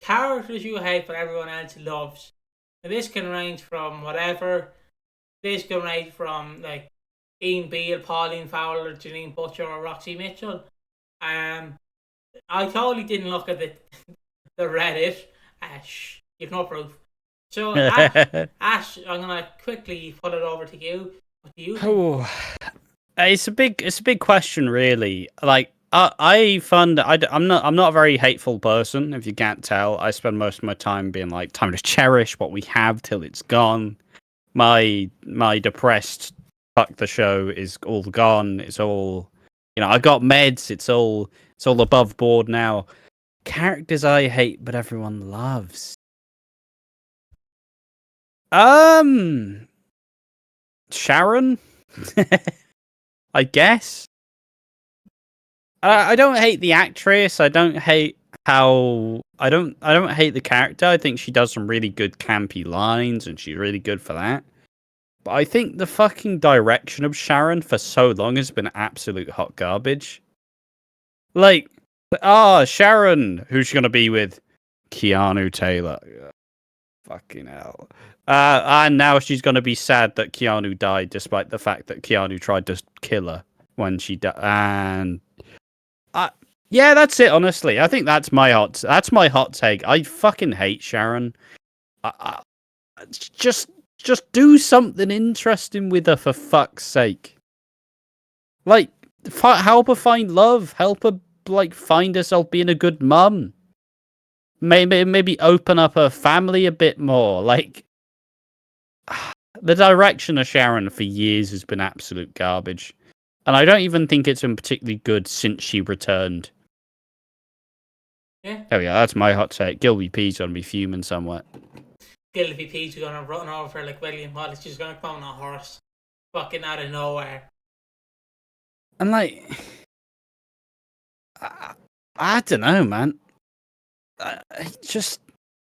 characters you hate but everyone else loves. And this can range from whatever. This can range from like Ian Beale, Pauline Fowler, Janine Butcher, or Roxy Mitchell. I totally didn't look at the Reddit. You've no proof. So Ash, I'm gonna quickly put it over to you. What do you think? Oh, it's a big question, really. Like, I find I'm not a very hateful person. If you can't tell, I spend most of my time being like, time to cherish what we have till it's gone. My depressed fuck the show is all gone. It's all, I got meds. It's all above board now. Characters I hate, but everyone loves. Sharon, I guess. I don't hate the actress. I don't hate how I don't hate the character. I think she does some really good campy lines, and she's really good for that. But I think the fucking direction of Sharon for so long has been absolute hot garbage. Like, Sharon, who's she gonna be with? Keanu Taylor. Fucking hell. And now she's gonna be sad that Keanu died, despite the fact that Keanu tried to kill her when she died. And yeah, that's it. Honestly, I think that's my hot take. I fucking hate Sharon. Just do something interesting with her, for fuck's sake. Like, help her find love. Help her find herself being a good mum. Maybe open up her family a bit more. Like, the direction of Sharon for years has been absolute garbage, and I don't even think it's been particularly good since she returned. Yeah. There we go. That's my hot take. Gilby P's gonna be fuming somewhere. Gilby P's gonna run over like William Wallace. She's gonna come on a horse, fucking out of nowhere. And I don't know, man.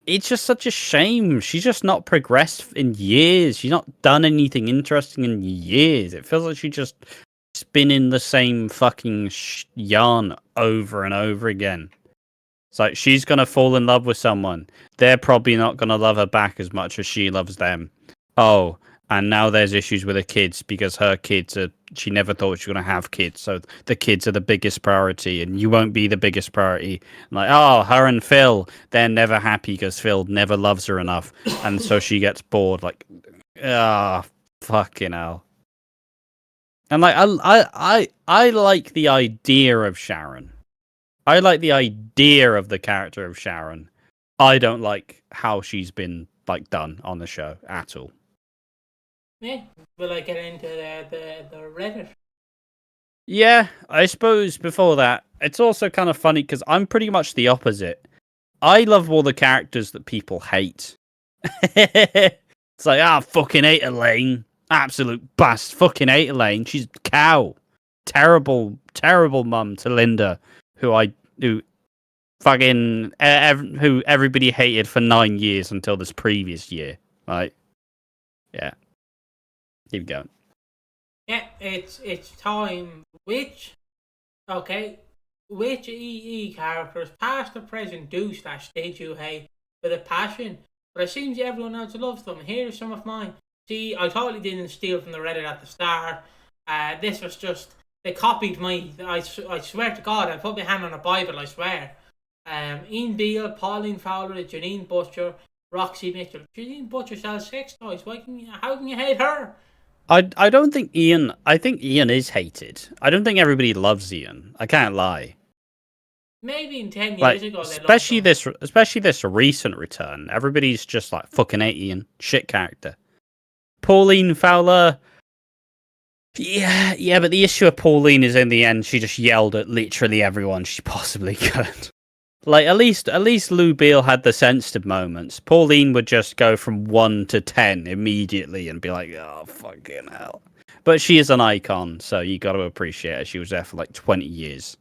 It's just such a shame. She's just not progressed in years. She's not done anything interesting in years. It feels like she just spinning the same fucking yarn over and over again. It's like she's gonna fall in love with someone. They're probably not gonna love her back as much as she loves them. Oh, and now there's issues with her kids because her kids are. She never thought she was gonna have kids, so the kids are the biggest priority, and you won't be the biggest priority. Like, her and Phil, they're never happy because Phil never loves her enough, and so she gets bored. Like, fucking hell. And like, I like the idea of Sharon. I like the idea of the character of Sharon. I don't like how she's been done on the show at all. Yeah, will I get into the Reddit? Yeah, I suppose before that, it's also kind of funny because I'm pretty much the opposite. I love all the characters that people hate. It's like, fucking hate Elaine. Absolute bast. Fucking hate Elaine. She's a cow. Terrible, terrible mum to Linda, who everybody hated for 9 years until this previous year. Right? Yeah. Keep going. Yeah, it's time. Which EE characters, past or present, did you hate with a passion? But it seems everyone else loves them. Here's some of mine. See, I totally didn't steal from the Reddit at the start. This was just, they copied my. I swear to God, I put my hand on a Bible. I swear. Ian Beale, Pauline Fowler, Janine Butcher, Roxy Mitchell. Janine Butcher sells sex toys. How can you hate her? I don't think Ian. I think Ian is hated. I don't think everybody loves Ian. I can't lie. Maybe in 10 years ago, especially this recent return, everybody's just like fucking hate Ian. Shit character. Pauline Fowler. Yeah, but the issue of Pauline is in the end she just yelled at literally everyone she possibly could. Like, at least Lou Beale had the sensitive moments. Pauline would just go from 1 to 10 immediately and be like, oh, fucking hell. But she is an icon, so you got to appreciate her. She was there for 20 years.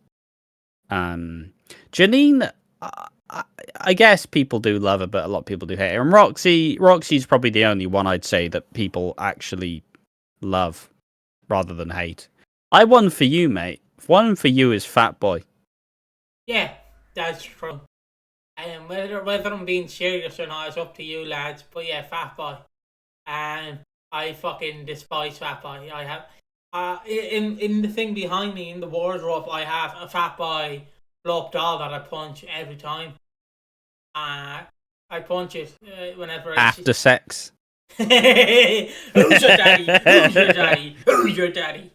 Janine, I guess people do love her, but a lot of people do hate her. And Roxy's probably the only one I'd say that people actually love rather than hate. I won for you, mate. One for you is Fat Boy. Yeah. That's true. Whether I'm being serious or not is up to you, lads. But yeah, Fat Boy. I fucking despise Fat Boy. I have in the thing behind me in the wardrobe, I have a Fat Boy blow doll that I punch every time. I punch it whenever after sex. Who's your daddy? Who's your daddy? Who's your daddy?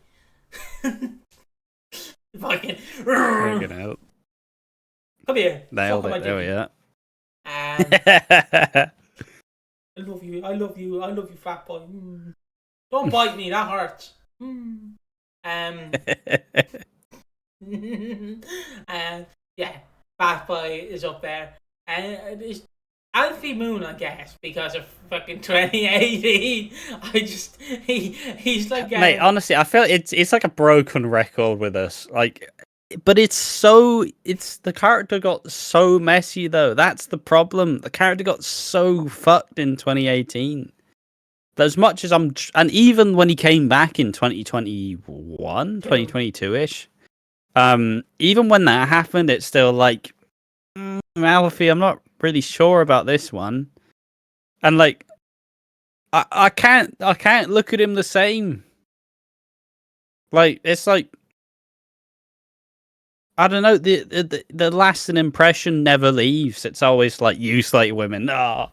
Fucking out. Come here. Nailed it. There we are. I love you. I love you. I love you, Fat Boy. Don't bite me. That hurts. Yeah, Fat Boy is up there. And it's Alfie Moon, I guess, because of fucking 2018. He's like... Mate, honestly, I feel it's like a broken record with us. Like, but the character got so messy, though. That's the problem. The character got so fucked in 2018. As much as and even when he came back in 2021, 2022-ish, even when that happened, it's still like, Alfie, I'm not really sure about this one. And like, I can't look at him the same. Like, it's like, I don't know, the lasting impression never leaves. It's always like, you slate women. No,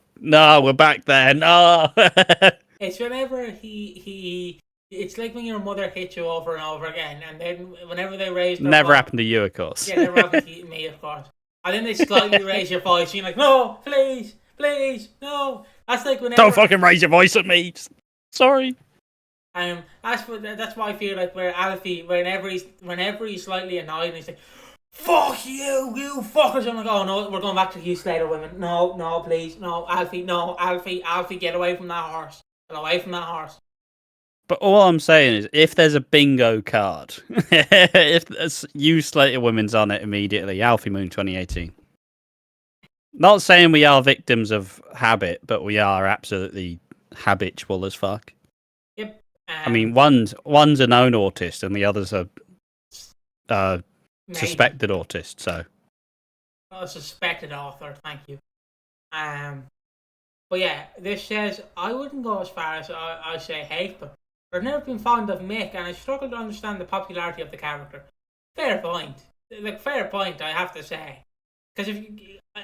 we're back there. No. It's whenever it's like when your mother hits you over and over again, and then whenever they raise their never voice, happened to you, of course. Yeah, never happened to me, of course. And then they slightly raise your voice, and you're like, no, please, no. That's like whenever... Don't fucking raise your voice at me. Sorry. That's why I feel like where Alfie, whenever he's slightly annoyed, and he's like, fuck you fuckers. I'm like, oh no, we're going back to you Slater women. No, please, no, Alfie, get away from that horse. Get away from that horse. But all I'm saying is, if there's a bingo card, if you Slater Women's on it immediately, Alfie Moon 2018. Not saying we are victims of habit, but we are absolutely habitual as fuck. Yep. I mean, one's a known autist, and the other's a suspected autist. So, a suspected author. Thank you. But yeah, this says I wouldn't go as far as I say hate them. I've never been fond of Mick, and I struggle to understand the popularity of the character. Fair point. Fair point, I have to say. Because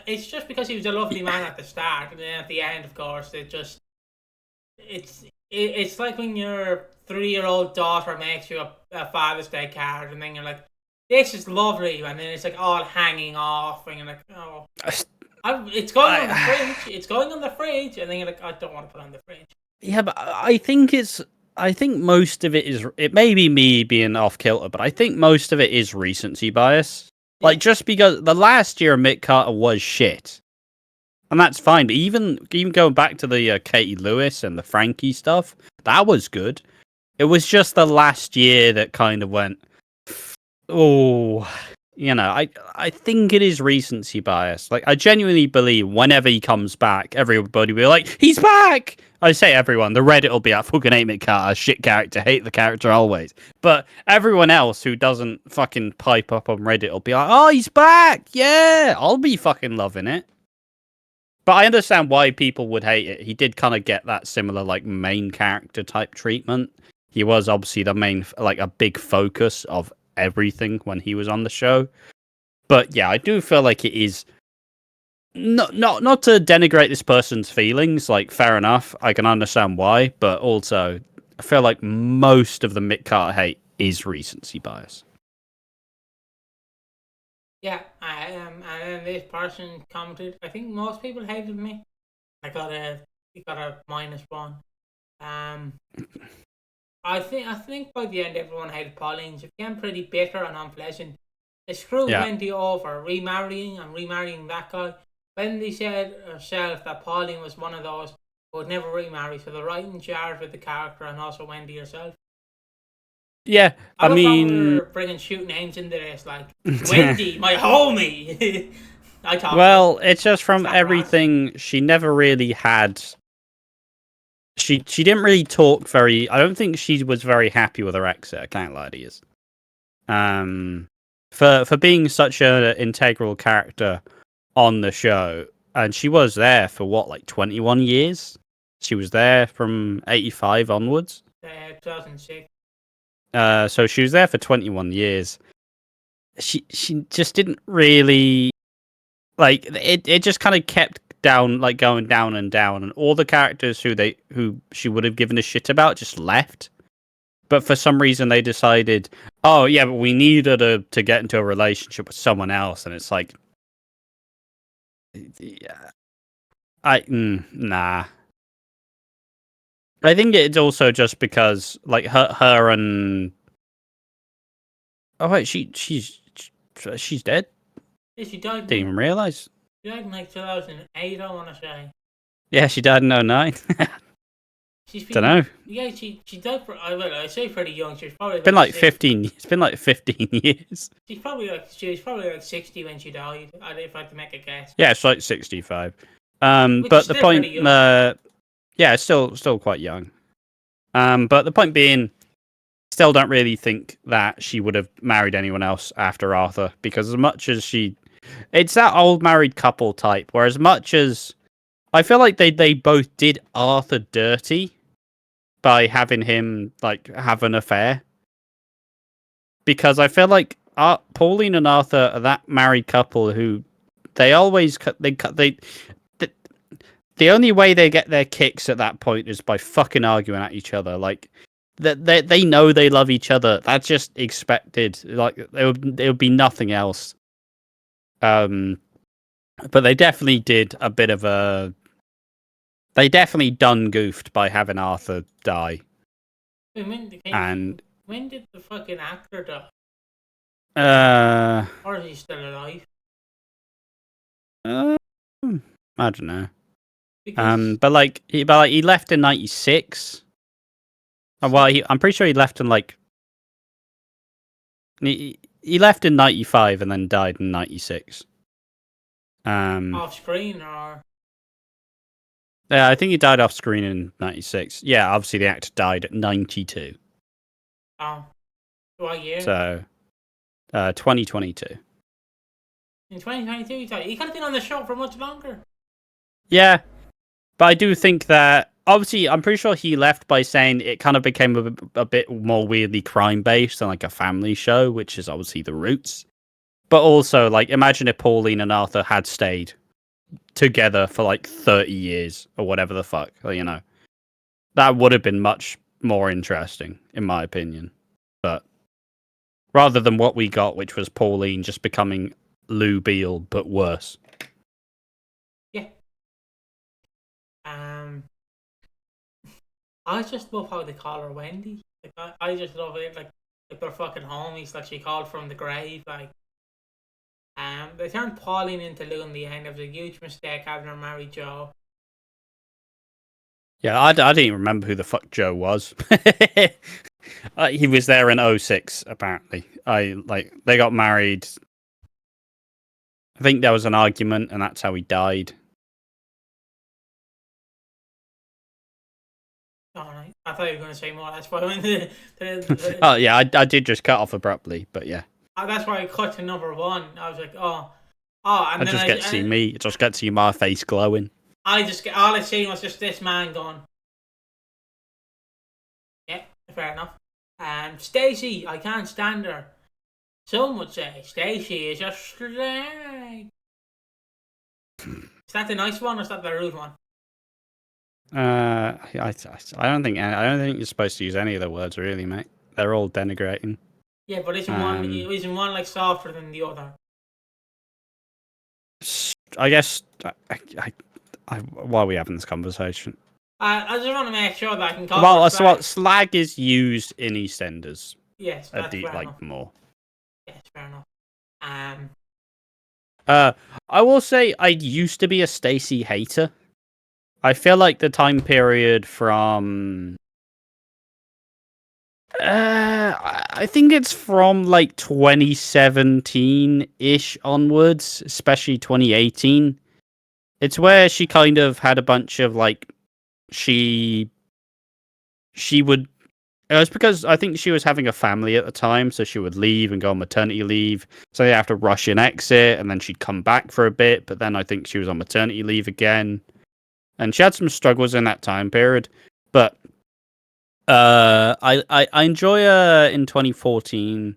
it's just because he was a lovely man at the start, and then at the end, of course, it's like when your 3-year-old daughter makes you a Father's Day card, and then you're like, this is lovely, and then it's like all hanging off, and you're like, oh... It's going on the fridge. It's going on the fridge, and then you're like, I don't want to put it on the fridge. Yeah, but I think most of it is. It may be me being off kilter, but I think most of it is recency bias. Yeah. Like, just because the last year Mick Carter was shit, and that's fine. But even going back to the Katie Lewis and the Frankie stuff, that was good. It was just the last year that kind of went, oh. You know, I think it is recency bias. Like, I genuinely believe whenever he comes back, everybody will be like, he's back! I say everyone, the Reddit will be like, fucking hate Mick Carter, shit character, hate the character always. But everyone else who doesn't fucking pipe up on Reddit will be like, oh, he's back! Yeah! I'll be fucking loving it. But I understand why people would hate it. He did kind of get that similar, like, main character type treatment. He was obviously the main, like, a big focus of everything when he was on the show. But yeah, I do feel like it is not to denigrate this person's feelings. Like, fair enough, I can understand why, but also I feel like most of the Mick Carter hate is recency bias. Yeah, and this person commented, I think most people hated me. I got a -1. I think by the end everyone hated Pauline. She became pretty bitter and unpleasant. They screwed Wendy over, remarrying that guy. Wendy said herself that Pauline was one of those who would never remarry, so they're right in charge with the character and also Wendy herself. Yeah, I mean, we're bringing shoot names into this, like Wendy, my homie. It's just from everything she never really had. She didn't really talk very. I don't think she was very happy with her exit. I can't lie to you. For being such an integral character on the show, and she was there for what, like 21 years? She was there from 85 onwards. 2006. So she was there for 21 years. She just didn't really like it. It just kind of kept down, like going down and down, and all the characters who she would have given a shit about just left. But for some reason, they decided, oh yeah, but we need her to get into a relationship with someone else, and it's like, yeah, nah. I think it's also just because like her and oh wait, she's dead. Yeah, she died. Didn't even realize. She died in like 2008, I want to say. Yeah, she died in 2009. She's been, Don't know. Yeah, she died for. I say pretty young. She's probably. It's been like 15. It's been like 15 years. She was probably like 60 when she died. If I had to make a guess. Yeah, it's like 65. Which But is the still point, pretty young. yeah, it's still quite young. But the point being, still don't really think that she would have married anyone else after Arthur, because as much as it's that old married couple type. Where as much as I feel like they both did Arthur dirty by having him like have an affair, because I feel like Pauline and Arthur are that married couple who they always the only way they get their kicks at that point is by fucking arguing at each other. Like they know they love each other. That's just expected. Like there would be nothing else. But they definitely did a bit of a. They definitely done goofed by having Arthur die. When did the fucking actor die? Or is he still alive? I don't know. Because... But he left in 96. Well, I'm pretty sure he left in like. He left in 95 and then died in 96. Off screen or. Yeah, I think he died off screen in 96. Yeah, obviously the actor died at 92. Oh. What year? So, 2022. In 2022 he died. He could have been on the show for much longer. Yeah, but I do think that, obviously, I'm pretty sure he left by saying it kind of became a bit more weirdly crime-based and like a family show, which is obviously the roots. But also, like, imagine if Pauline and Arthur had stayed together for like 30 years or whatever the fuck, you know. That would have been much more interesting, in my opinion. But rather than what we got, which was Pauline just becoming Lou Beale, but worse. Yeah. I just love how they call her Wendy. Like I just love it. Like they're fucking homies. Like she called from the grave. Like they turned Pauline into Lou in the end. It was a huge mistake having her marry Joe. Yeah, I didn't even remember who the fuck Joe was. He was there in 06, apparently. They got married. I think there was an argument, and that's how he died. Alright, I thought you were going to say more. That's why I went to Oh yeah, I did just cut off abruptly, but yeah. That's why I cut to number one. I was like, and I just get to see me. Just get to see my face glowing. All I seen was just this man going. Yeah, fair enough. Stacey, I can't stand her. Some would say Stacey is a slag. Is that the nice one or is that the rude one? I don't think you're supposed to use any of the words really, mate. They're all denigrating. Yeah, but isn't one like softer than the other? I guess. Why are we having this conversation? I just want to make sure that I can call. Well, so what slag is used in EastEnders. Yes, that's fair enough. More. Yes, fair enough. I will say I used to be a Stacey hater. I feel like the time period from I think it's from like 2017-ish onwards, especially 2018. It's where she kind of had a bunch of like she would It was because I think she was having a family at the time, so she would leave and go on maternity leave. So they have to rush and exit, and then she'd come back for a bit. But then I think she was on maternity leave again, and she had some struggles in that time period. But I enjoy her in 2014.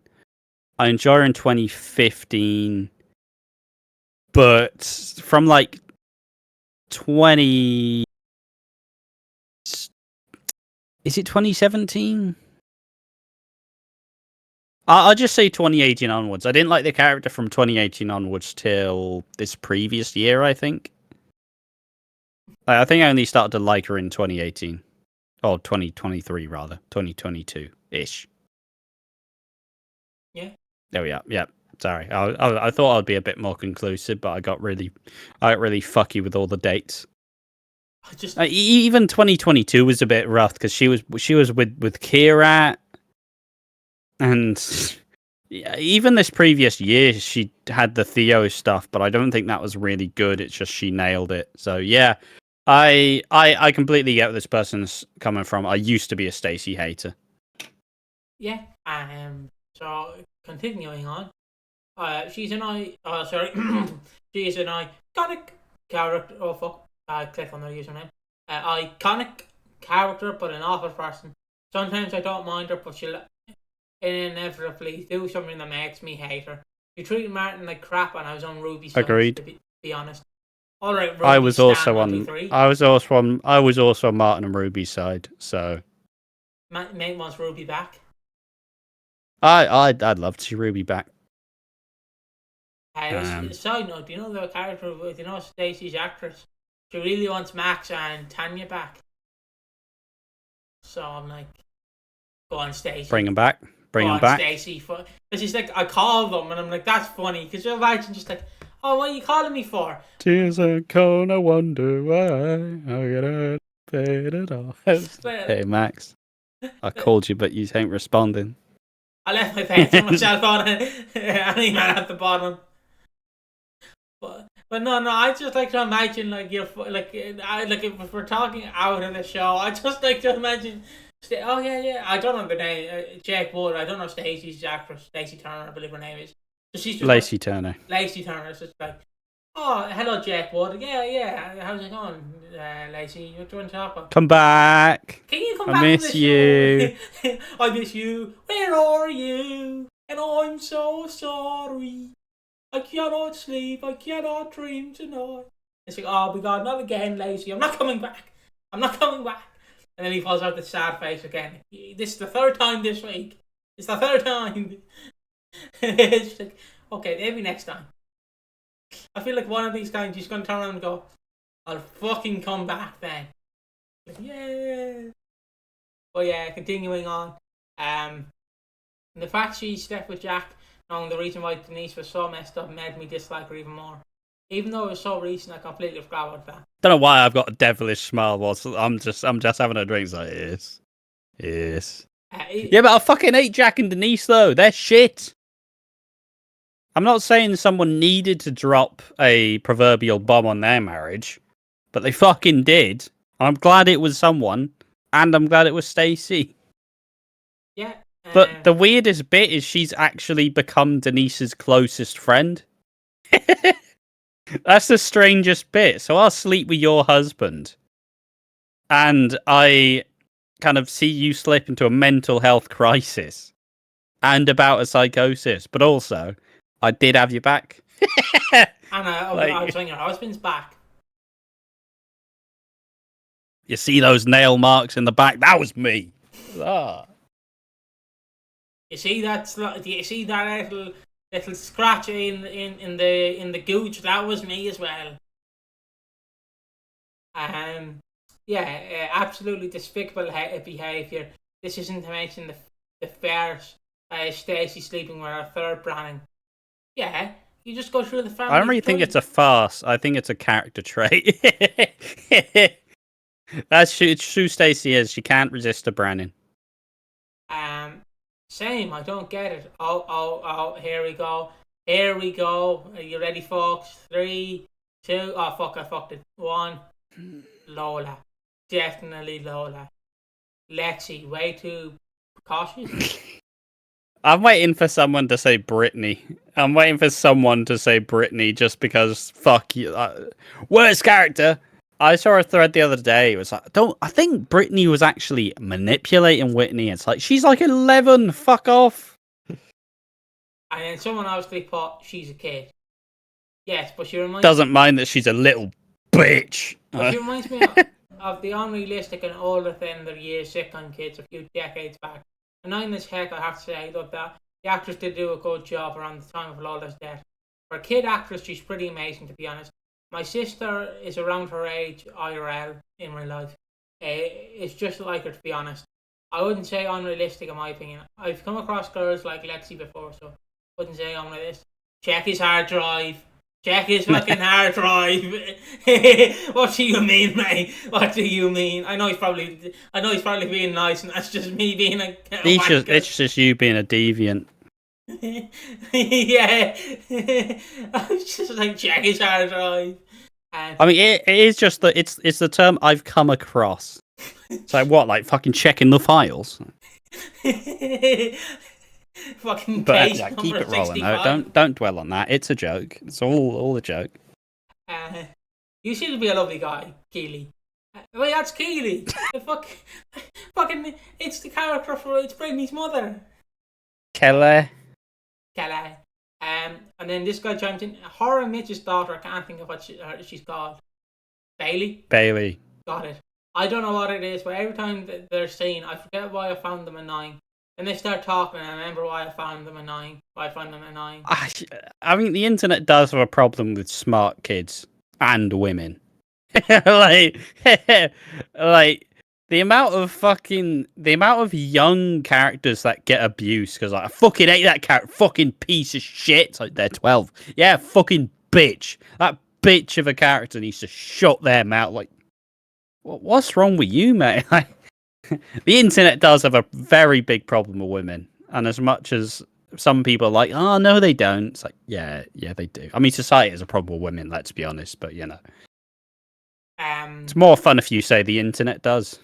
I enjoy her in 2015, but from like 20. Is it 2017? I'll just say 2018 onwards. I didn't like the character from 2018 onwards till this previous year, I think. I think I only started to like her in 2018. Or 2023, rather. 2022-ish. Yeah. There we are. Yeah. Sorry. I thought I'd be a bit more conclusive, but I got really fucky with all the dates. Even 2022 was a bit rough because she was with Kira, and even this previous year she had the Theo stuff, but I don't think that was really good. It's just she nailed it. So yeah, I completely get where this person's coming from. I used to be a Stacey hater. Yeah. So continuing on, she's an she's an iconic character. Oh fuck. I click on their username. Iconic character, but an awful person. Sometimes I don't mind her, but she'll inevitably do something that makes me hate her. She treated Martin like crap, and I was on Ruby's side. Agreed. To be honest. All right, Ruby. I was also on Martin and Ruby's side. So. Mate wants Ruby back. I'd love to see Ruby back. Side note, do you know the character? Do you know Stacey's actress? She really wants Max and Tanya back. So I'm like, go on, Stacey. Bring them back. Bring them back. Stacey. Because she's like, I call them, and I'm like, that's funny. Because you're imagine just like, oh, what are you calling me for? Tears and cold, I wonder why I gotta pay it off. Hey, Max. I called you, but you ain't responding. I left my pants on my cell phone and email at the bottom. But no, I just like to imagine like you're like if we're talking out of the show, I just like to imagine. Oh yeah, I don't know the name. Jake Wood. I don't know Stacey's actress, Stacey Turner, I believe her name is. So she's just Lacey Turner. Lacey Turner. It's just like, oh, hello, Jake Wood. Yeah. How's it going, Lacey? What do you want to talk about? Come back. Can you come back? I miss you. I miss you. Where are you? And I'm so sorry. I cannot sleep. I cannot dream tonight. It's like, oh my god, not again, Lacey. I'm not coming back. And then he falls out the sad face again. This is the third time this week. It's the third time. It's like, okay, maybe next time. I feel like one of these times he's going to turn around and go, I'll fucking come back then. Like, yeah. But yeah, continuing on. The fact she slept with Jack, knowing the reason why Denise was so messed up, made me dislike her even more. Even though it was so recent, I completely forgot about that. Don't know why I've got a devilish smile whilst I'm just having a drink. It's like, yes. Yeah, but I fucking hate Jack and Denise though. They're shit. I'm not saying someone needed to drop a proverbial bomb on their marriage, but they fucking did. I'm glad it was someone, and I'm glad it was Stacey. Yeah. But the weirdest bit is she's actually become Denise's closest friend. That's the strangest bit. So I'll sleep with your husband, and I kind of see you slip into a mental health crisis and about a psychosis, but also I did have you back. And I was on your husband's back. You see those nail marks in the back? That was me. You see that? Do you see that little scratch in the gooch? That was me as well. Yeah, absolutely despicable behaviour. This isn't to mention the farce. Stacey sleeping with her third Branning. Yeah, you just go through the family. I don't really think it's a farce. I think it's a character trait. That's true. Stacey is. She can't resist a Branning. Same. I don't get it. Oh! Here we go. Are you ready, folks? 3, 2. Oh fuck! I fucked it. 1. Lola. Definitely Lola. Lexi. Way too cautious. I'm waiting for someone to say Britney. I'm waiting for someone to say Britney just because fuck you. Worst character. I saw a thread the other day. It was like, I think Britney was actually manipulating Whitney. It's like, she's like 11. Fuck off. And then someone obviously thought she's a kid. Yes, but she reminds Doesn't mind that she's a little bitch. But she reminds me of the unrealistic and older than the year sitcom kids a few decades back. Annoying as heck, I have to say, look, that the actress did do a good job around the time of Lola's death. For a kid actress, she's pretty amazing, to be honest. My sister is around her age, IRL, in real life. It's just like her, to be honest. I wouldn't say unrealistic, in my opinion. I've come across girls like Lexi before, so I wouldn't say unrealistic. Check his hard drive. Check his fucking hard drive. What do you mean, mate? What do you mean? I know he's probably being nice, and that's just me being a it's just you being a deviant. Yeah. I was just like, check his hard drive. And I mean, it is just that it's the term I've come across. It's like what, like fucking checking the files. Fucking But case keep it rolling. 65. No, don't dwell on that. It's a joke. It's all a joke. You seem to be a lovely guy, Keely. Wait, that's Keely. Fucking, it's the character it's Britney's mother. Kelly. And then this guy chimes in. Horror Mitch's daughter. I can't think of what she's called. Bailey. Got it. I don't know what it is, but every time they're saying, I forget why I found them annoying. Then they start talking, and I remember why I found them annoying. I mean, the internet does have a problem with smart kids and women. like the amount of young characters that get abused because like, I fucking hate that character, fucking piece of shit. It's like they're 12. Yeah, fucking bitch. That bitch of a character needs to shut their mouth. Like, what's wrong with you, mate? Like, the internet does have a very big problem with women, and as much as some people are like, oh no, they don't. It's like, yeah, they do. I mean, society has a problem with women. Let's be honest, but you know, it's more fun if you say the internet does.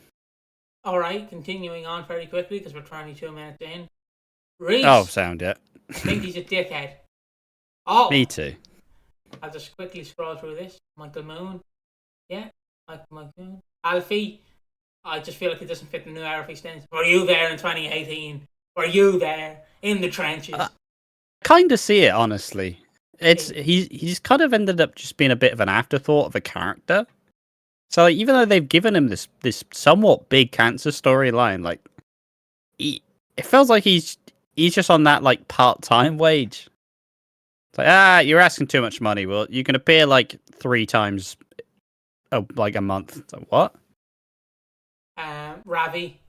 All right, continuing on very quickly because we're 22 minutes in. Reese. Oh, sound it. I think he's a dickhead. Oh, me too. I'll just quickly scroll through this. Michael Moon. Yeah, Michael Moon. Alfie. I just feel like it doesn't fit the new Alfie stance. Were you there in 2018? Were you there in the trenches? Kind of see it, honestly. He's kind of ended up just being a bit of an afterthought of a character. So like, even though they've given him this somewhat big cancer storyline, like it feels like he's just on that like part-time wage. It's like, you're asking too much money. Well, you can appear like 3 times like a month. It's like, what? Ravi,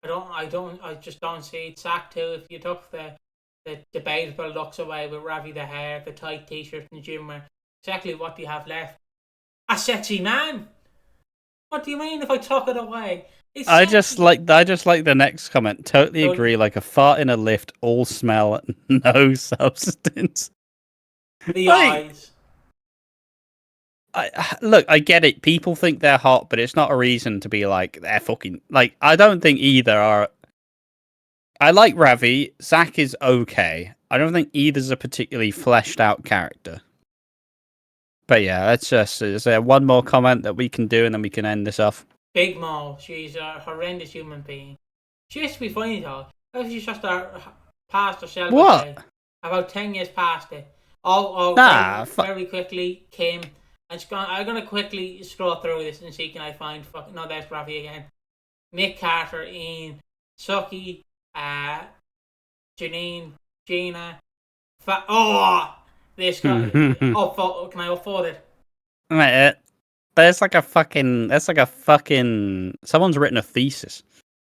I just don't see it. Sack too. If you took the debatable looks away with Ravi, the hair, the tight t-shirt and the gym wear, exactly what do you have left? A sexy man. What do you mean if I took it away? I just like the next comment. Totally agree. Like a fart in a lift, all smell, no substance. The eyes. Look, I get it. People think they're hot, but it's not a reason to be like they're fucking. Like, I don't think either are. I like Ravi. Zach is okay. I don't think either's a particularly fleshed out character. But yeah, let's just. Is there one more comment that we can do, and then we can end this off? Big Mo. She's a horrendous human being. She used to be funny though. She's just past herself. What? About 10 years past it. Oh, very quickly, Kim. I'm gonna quickly scroll through this and see can I find no, there's Ravi again. Mick Carter, Ian, Suki, Janine, Gina. This guy. Can I upload it? Mate, there's like a fucking. Someone's written a thesis.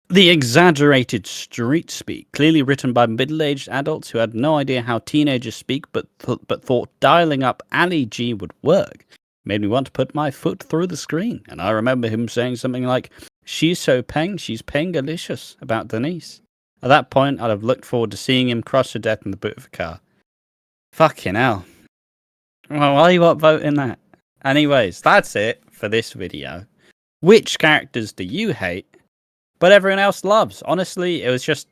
The exaggerated street speak, clearly written by middle-aged adults who had no idea how teenagers speak, but thought dialing up Ali G would work. Made me want to put my foot through the screen, and I remember him saying something like, "She's so peng, she's pengalicious," about Denise. At that point, I'd have looked forward to seeing him cross to death in the boot of a car. Fucking hell. Well, why are you upvoting that? Anyways, that's it for this video. Which characters do you hate, but everyone else loves? Honestly, it was just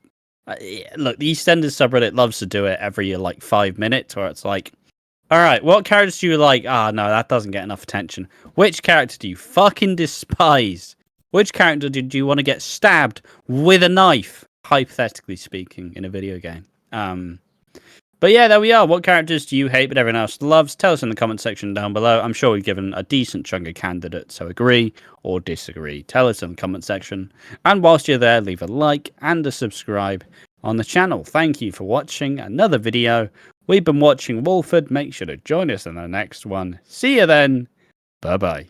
Look, the EastEnders subreddit loves to do it every like 5 minutes, where it's like, all right, what characters do you like? Ah, no, that doesn't get enough attention. Which character do you fucking despise? Which character did you want to get stabbed with a knife, hypothetically speaking, in a video game? But yeah, there we are. What characters do you hate but everyone else loves? Tell us in the comment section down below. I'm sure we've given a decent chunk of candidates, so agree or disagree. Tell us in the comment section. And whilst you're there, leave a like and a subscribe on the channel. Thank you for watching another video. We've been watching Walford. Make sure to join us in the next one. See you then. Bye-bye.